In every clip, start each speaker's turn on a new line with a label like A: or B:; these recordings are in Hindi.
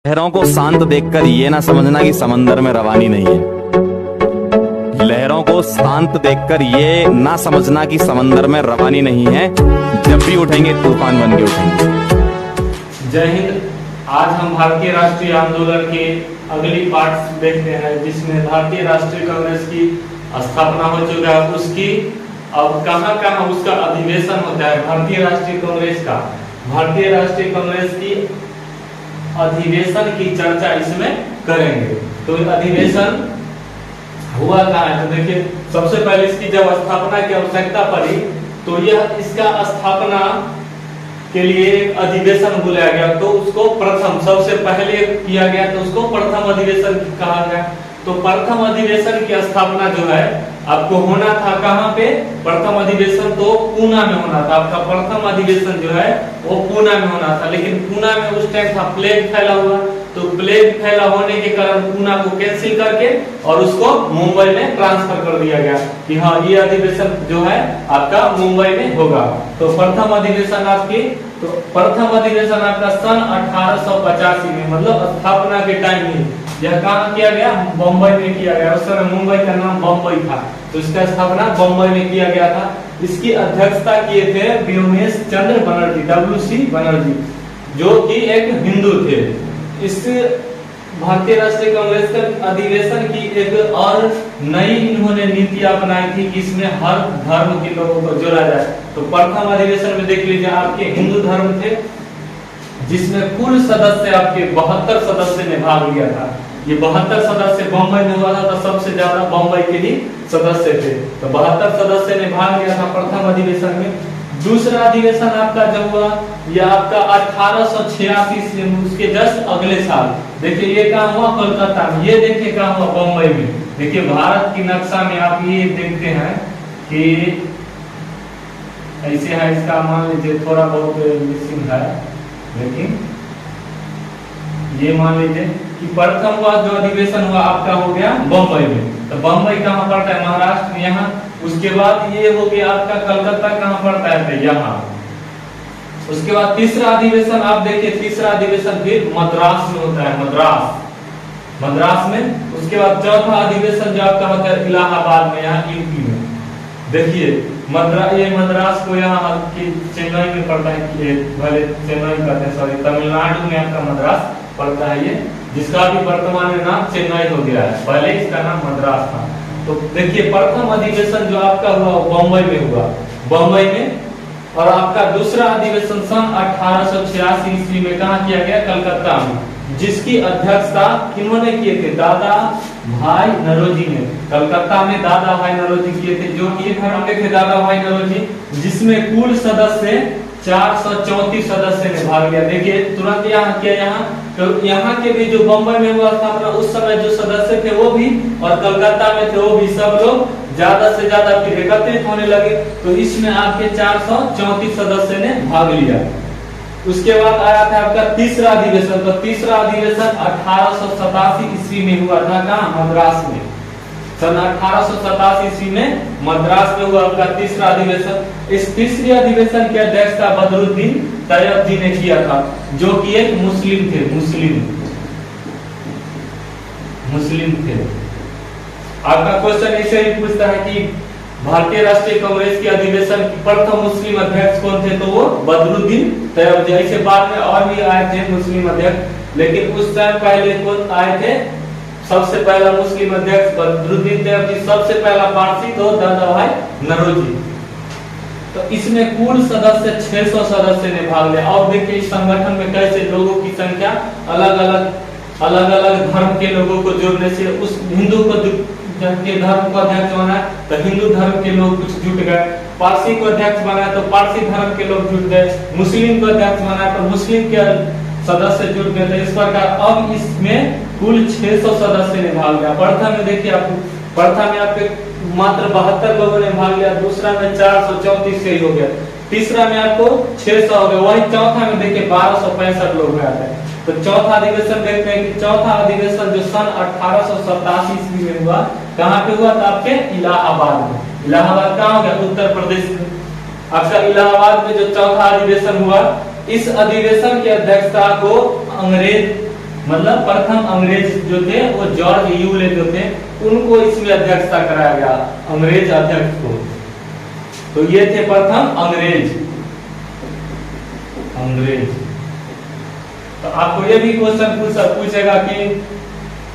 A: लहरों को शांत देखकर ये ना समझना कि समंदर में रवानी नहीं है। लहरों को शांत देखकर ये ना समझना कि समंदर में रवानी नहीं है। जब भी उठेंगे तूफान बन के उठेंगे।
B: जय हिंद। आज हम भारतीय राष्ट्रीय आंदोलन के अगली पार्ट देखते हैं, जिसमें भारतीय राष्ट्रीय कांग्रेस की स्थापना हो चुका है। उसकी अब कहां कहां उसका अधिवेशन होता है भारतीय राष्ट्रीय कांग्रेस का। भारतीय राष्ट्रीय कांग्रेस की अधिवेशन की चर्चा इसमें करेंगे। तो अधिवेशन हुआ कहाँ है, तो देखिए सबसे पहले इसकी जब स्थापना की आवश्यकता पड़ी तो यह इसका स्थापना के लिए एक अधिवेशन बुलाया गया। तो उसको प्रथम सबसे पहले किया गया, तो उसको प्रथम अधिवेशन कहा गया। तो प्रथम अधिवेशन की स्थापना जो है आपको होना था कहाँ पे, प्रथम अधिवेशन तो पूना में होना था। आपका प्रथम अधिवेशन जो है वो पूना में होना था, लेकिन पूना में उस टाइम था प्लेग फैला हुआ। तो प्लेग फैला होने के कारण पूना को कैंसिल करके और उसको मुंबई में ट्रांसफर कर दिया गया कि हाँ ये अधिवेशन जो है आपका मुंबई में होगा। तो प्रथम अधिवेशन आपका सन 1885 में, मतलब स्थापना के टाइम ही यह कहाँ किया गया, बम्बई में किया गया। उस समय मुंबई का नाम बम्बई था, तो इसका स्थापना बम्बई में किया गया था। इसकी अध्यक्षता किए थे व्योमेश चंद्र बनर्जी, WC बनर्जी, जो कि एक हिंदू थे। इस भारतीय राष्ट्रीय कांग्रेस का अधिवेशन की एक और नई इन्होंने नीति अपनाई थी कि इसमें हर धर्म के लोगों को जोड़ा जाए। तो प्रथम अधिवेशन में देख लीजिए आपके हिंदू धर्म थे, जिसमें कुल सदस्य आपके 72 सदस्य ने भाग लिया था। ये 72 सदस्य बम्बई में हुआ था, तो सबसे ज्यादा बम्बई के ही सदस्य थे। तो 72 सदस्य ने भाग लिया था प्रथम अधिवेशन में। दूसरा अधिवेशन आपका जब हुआ यह आपका 1886 से, उसके जस्ट अगले साल देखिए ये कहाँ हुआ, कोलकाता में। ये देखिए कहाँ हुआ, बम्बई में। देखिए भारत की नक्शा में आप ये देखते हैं कि ऐसे है, इसका मान लीजिए थोड़ा बहुत मिसिंग है, लेकिन ये मान लीजिए कि प्रथम हुआ जो अधिवेशन हुआ आपका हो गया बम्बई में। तो बम्बई कहाँ पड़ता है, महाराष्ट्र में, यहाँ। उसके बाद ये हो गया आपका कलकत्ता कहाँ पड़ता है, तो यहाँ। उसके बाद तीसरा अधिवेशन आप देखिए, तीसरा अधिवेशन फिर मद्रास में होता है, मद्रास में। उसके बाद चौथा अधिवेशन जो आपका होता है इलाहाबाद में, यहाँ यूपी में। देखिए ये मद्रास को यहाँ चेन्नई में पड़ता है, भले चेन्नई कहते हैं, सॉरी, तमिलनाडु में आपका मद्रास पड़ता है ये, जिसका भी वर्तमान में नाम चेन्नई हो गया है, पहले इसका नाम मद्रास था। तो देखिए प्रथम अधिवेशन जो आपका हुआ बम्बई में हुआ, बम्बई में। और आपका दूसरा अधिवेशन सन 1886 ईस्वी में कहाँ किया गया, कलकत्ता में, जिसकी अध्यक्षता किन्होंने किए थे, दादा भाई नौरोजी ने। कलकत्ता में दादा भाई नौरोजी किए थे, जो कि धर्म के थे दादा भाई नौरोजी, जिसमें कुल सदस्य 434 सदस्य ने भाग लिया। देखिए तुरंत यहाँ किया, यहाँ के भी जो बम्बई में हुआ स्थापना, उस समय जो सदस्य थे वो भी, और कलकत्ता में थे वो भी, सब लोग ज्यादा से ज्यादा फिर एकत्रित होने लगे। तो इसमें आपके 434 सदस्य ने भाग लिया। उसके बाद आया था आपका तीसरा अधिवेशन। तो तीसरा अधिवेशन 1887 ईस्वी में हुआ था, कहाँ, मद्रास में। सन 1887 ईस्वी में मद्रास में हुआ आपका तीसरा अधिवेशन। इस तीसरे अधिवेशन की अध्यक्षता बदरुद्दीन तैयब जी ने किया था, जो कि एक मुस्लिम थे, मुस्लिम थे। आपका क्वेश्चन ऐसे ही पूछता है कि भारतीय राष्ट्रीय कांग्रेस के अधिवेशन की प्रथम मुस्लिम अध्यक्ष कौन थे, तो वो बदरुद्दीन तैयब जी। ऐसे बाद में और भी आए थे मुस्लिम अध्यक्ष, लेकिन उस टाइम पहले कौन आए थे, सबसे पहला मुस्लिम अध्यक्ष बदरुद्दीन तैयब जी, सबसे पहला पारसी तो दादा भाई नौरोजी। तो इसमें कुल सदस्य 600 सदस्य ने भाग लिया। और देखिए इस संगठन में कैसे लोगों की संख्या अलग अलग धर्म के लोगों को जोड़ने से, उस हिंदू को के धर्म को अध्यक्ष बनाया तो हिंदू धर्म के लोग कुछ जुट गए, पारसी को अध्यक्ष बनाया तो पारसी धर्म के लोग जुट गए, मुस्लिम को अध्यक्ष बनाया तो मुस्लिम के सदस्य जुट गए। तो इस प्रकार अब इसमें कुल 600 सदस्य ने भाग लिया। प्रथम में देखिए आपको, प्रथम में आपके मात्र 72 लोगों ने भाग लिया, दूसरा में 434 से ही हो गया, तीसरा में आपको 600 हो गया, वही चौथा में देखिए 1265 लोग गए थे। तो चौथा अधिवेशन देखते हैं कि चौथा अधिवेशन जो सन 1887 ईस्वी में हुआ, कहाँ पे हुआ था, आपके इलाहाबाद में। इलाहाबाद कहाँ हो गया, उत्तर प्रदेश में। आपका इलाहाबाद में जो चौथा अधिवेशन हुआ, इस अधिवेशन की अध्यक्षता को मतलब प्रथम अंग्रेज जो थे वो जॉर्ज यूले जो थे, उनको इसमें अध्यक्षता कराया गया, अंग्रेज अध्यक्ष को। तो ये थे प्रथम अंग्रेज। तो आपको ये भी क्वेश्चन पूछेगा कि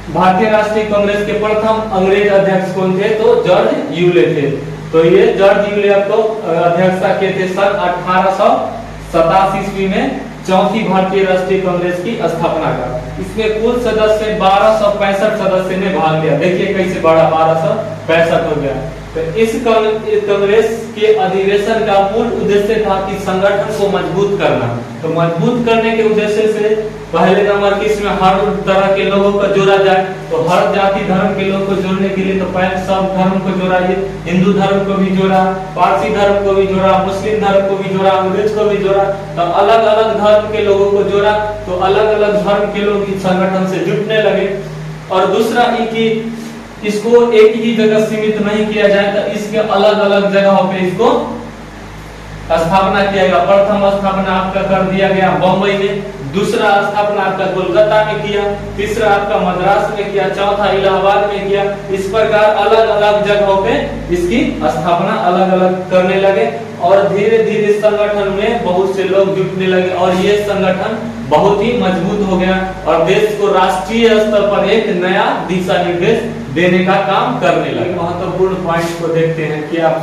B: भारतीय राष्ट्रीय कांग्रेस के प्रथम अंग्रेज अध्यक्ष कौन थे, तो जॉर्ज यूले थे। तो ये जॉर्ज यूले आपको अध्यक्षता किए थे सन 1887 ईस्वी में चौथी भारतीय राष्ट्रीय कांग्रेस की स्थापना का। इसमें कुल सदस्य 1265 सदस्य ने भाग लिया। देखिए कैसे बड़ा 1265 हो गया। तो इस कांग्रेस के अधिवेशन का मूल उद्देश्य था कि संगठन को मजबूत करना। तो मजबूत करने के उद्देश्य से पहले नंबर की इसमें हर तरह के लोगों को जोड़ा जाए। तो हर जाति धर्म के लोगों को जोड़ने के लिए तो पहले सब धर्म को जोड़ा, ये हिंदू धर्म को भी जोड़ा, पारसी धर्म को भी जोड़ा, मुस्लिम धर्म को भी जोड़ा, अंग्रेज को भी जोड़ा। तो अलग अलग धर्म के लोगों को जोड़ा। तो अलग अलग धर्म के लोग इस संगठन से जुटने लगे। और दूसरा कि इसको एक ही जगह सीमित नहीं किया जाए, तो इसके अलग अलग जगहों पे इसको स्थापना किया गया। प्रथम स्थापना आपका कर दिया गया बम्बई में, दूसरा स्थापना आपका कोलकाता में किया, तीसरा आपका मद्रास में किया, चौथा इलाहाबाद में किया। इस प्रकार अलग अलग जगहों पे इसकी स्थापना अलग अलग करने लगे। और धीरे धीरे संगठन में बहुत से लोग जुटने लगे और ये संगठन बहुत ही मजबूत हो गया और देश को राष्ट्रीय स्तर पर एक नया दिशा निर्देश देने का काम करने लगे। महत्वपूर्ण पॉइंट को देखते हैं कि आप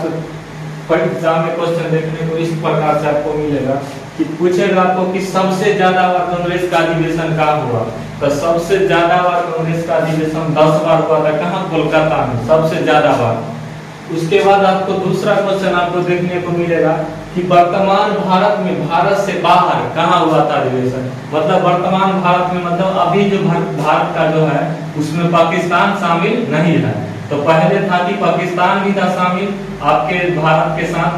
B: एग्जाम में क्वेश्चन देखने को इस प्रकार से आपको मिलेगा कि पूछेगा आपको कि सबसे ज्यादा बार कांग्रेस का अधिवेशन कहाँ हुआ। तो सबसे ज्यादा बार कांग्रेस का अधिवेशन 10 बार हुआ था। कहाँ? कोलकाता में सबसे ज्यादा बार। उसके बाद आपको दूसरा क्वेश्चन आपको देखने को मिलेगा कि वर्तमान भारत में भारत से बाहर कहाँ हुआ था अधिवेशन। मतलब वर्तमान भारत में मतलब अभी जो भारत का जो है उसमें पाकिस्तान शामिल नहीं है। तो पहले था कि पाकिस्तान भी था शामिल आपके भारत के साथ।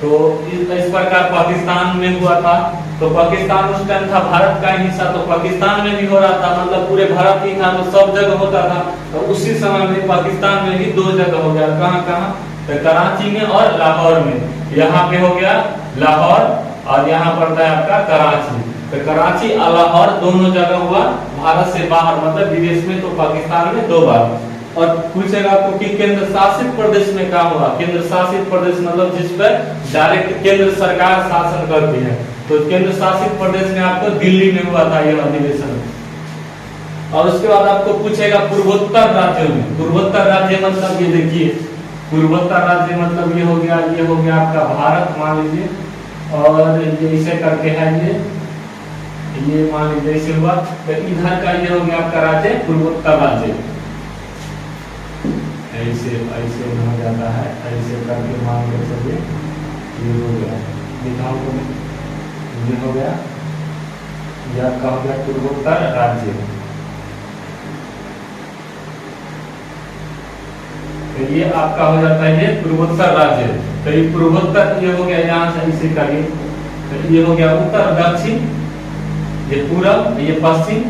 B: तो इस प्रकार पाकिस्तान में हुआ था। तो पाकिस्तान उस टाइम था भारत का हिस्सा, तो पाकिस्तान में भी हो रहा था। मतलब पूरे भारत ही था तो सब जगह होता था। तो उसी समय में पाकिस्तान में भी 2 जगह हो गया। कहाँ कहाँ? तो कराची में और लाहौर में। यहाँ पे हो गया लाहौर और यहाँ पड़ता है आपका कराची। तो कराची और लाहौर दोनों जगह हुआ भारत से बाहर, मतलब विदेश में। तो पाकिस्तान में 2 बार। और पूछेगा आपको कि केंद्र शासित प्रदेश में क्या हुआ। केंद्र शासित प्रदेश मतलब जिस पर डायरेक्ट केंद्र सरकार शासन करती है। तो केंद्र शासित प्रदेश में आपको दिल्ली में हुआ था यह अधिवेशन। और उसके बाद आपको पूछेगा पूर्वोत्तर राज्यों में। पूर्वोत्तर राज्य मतलब ये देखिए, पूर्वोत्तर राज्य मतलब ये हो गया आपका भारत मान लीजिए। और ये इसे करके है ये मान लीजिए इसे हुआ। तो इधर का ये हो गया आपका राज्य पूर्वोत्तर राज्य। ऐसे हो जाता है, ऐसे करके मान के चलिए ये हो गया, दिखाओ तो ये हो गया, यह आपका हो गया पूर्वोत्तर राज्य। तो ये आपका हो जाता है ये पूर्वोत्तर राज्य। तो ये पूर्वोत्तर ये हो गया, यहाँ से इसे करिए। तो ये हो गया उत्तर दक्षिण, ये पूरब, ये पश्चिम।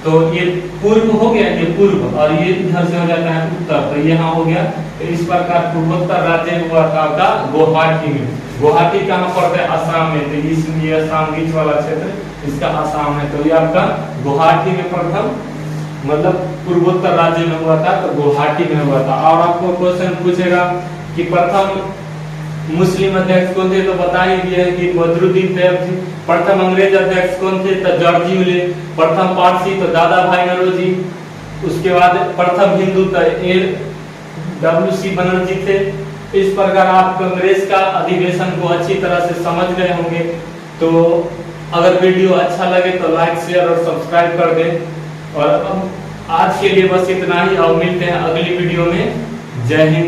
B: तो ये पूर्व हो गया, ये पूर्व, और ये इधर से हो जाता है उत्तर। तो यहाँ हो गया। तो इस प्रकार पूर्वोत्तर राज्य हुआ था गुवाहाटी में। गुवाहाटी कहाँ पड़ता है? असम में। तो इसलिए असम बीच वाला क्षेत्र इसका असम है। तो ये आपका गुवाहाटी में प्रथम मतलब पूर्वोत्तर राज्य में हुआ था। तो गुवाहाटी में हुआ था। और आपको क्वेश्चन पूछेगा कि प्रथम मुस्लिम अध्यक्ष कौन थे। तो बता ही दिया है कि बदरुद्दीन तैयब। प्रथम अंग्रेज अध्यक्ष कौन थे? तो जॉर्ज यूले। प्रथम पारसी तो दादा भाई नौरोजी। उसके बाद प्रथम हिंदू तो W.C. बनर्जी थे। इस प्रकार आप कांग्रेस का अधिवेशन को अच्छी तरह से समझ गए होंगे। तो अगर वीडियो अच्छा लगे तो लाइक शेयर और सब्सक्राइब कर दें। और आज के लिए बस इतना ही। और मिलते हैं अगली वीडियो में। जय हिंद।